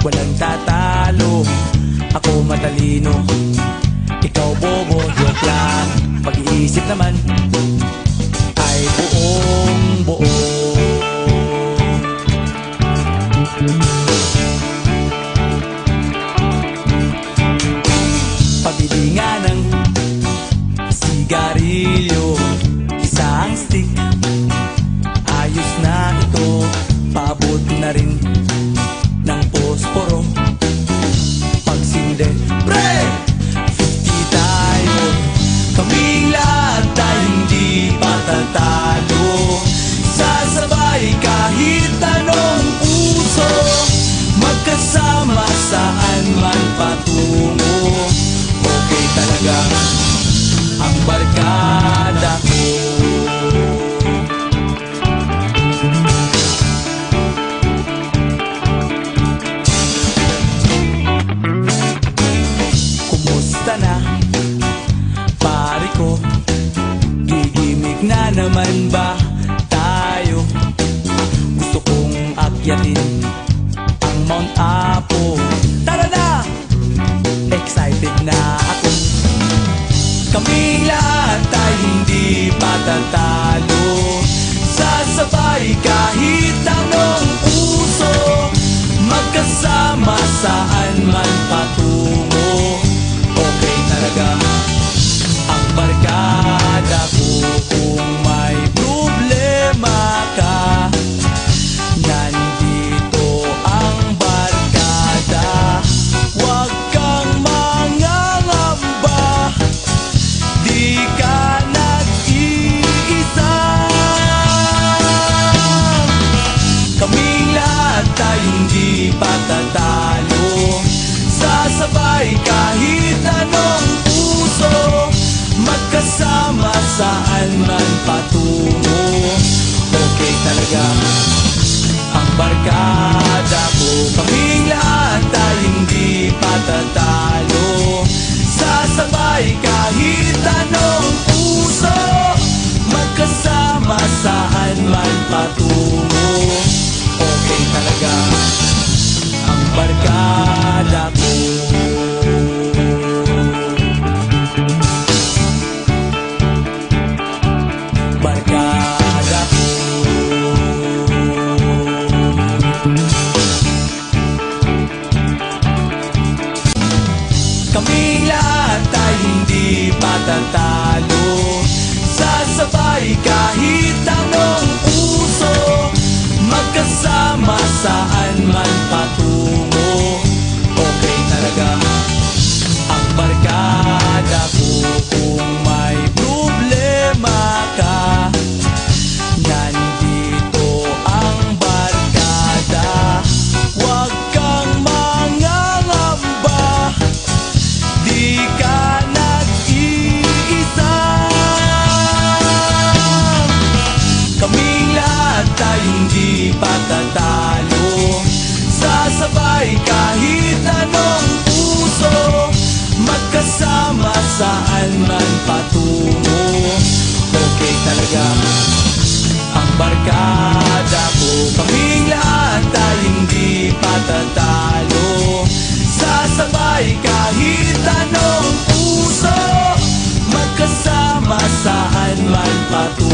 Walang tatalo, ako matalino, ikaw bobo, joke lang. Pag-iisip naman ay buong buo. Pabili nga ng sigarilyo, isang stick, ayos na ito, paabot na rin ng posporo. Pagsinde, pre! 50 tayo, kaming lahat ay hindi patatalo. Sasabay kahit anong puso, magkasama saan man patungo. Okay talaga ang barkada ko. Na pare ko, gigimik na naman ba tayo? Gusto kong akyatin ang Mount Apo. Tara na! Excited na ako. Kaming lahat ay hindi patatalo. Sasabay kahit anong puso, magkasama saan man patungo. Okay talaga ang barkada ko. Kung may problema ka, nandito ang barkada. Huwag kang mangangamba, di ka nag-iisa. Kaming lahat ay hindi patatalo. Sasabay kahit anong puso, magkasama saan man patungo. Okay talaga ang barkada ko. Kaming lahat ay hindi patatalo. Sasabay kahit anong puso, magkasama saan man patungo. Okay talaga ang barkada ko. Barkada ko. Kaming lahat ay hindi patatalo. Sasabay kahit anong puso, magkasama saan man patungo. Okay talaga ang barkada ko. Kung may problema ka, nandito ang barkada. Huwag kang mangangamba, di ka nag-iisa. Kaming lahat ay hindi patatalo. Sasabay kahit anong puso, magkasama saan man patungo. Okay talaga ang barkada ko. Kaming lahat ay hindi patatalo. Sasabay kahit anong puso, magkasama saan man patungo.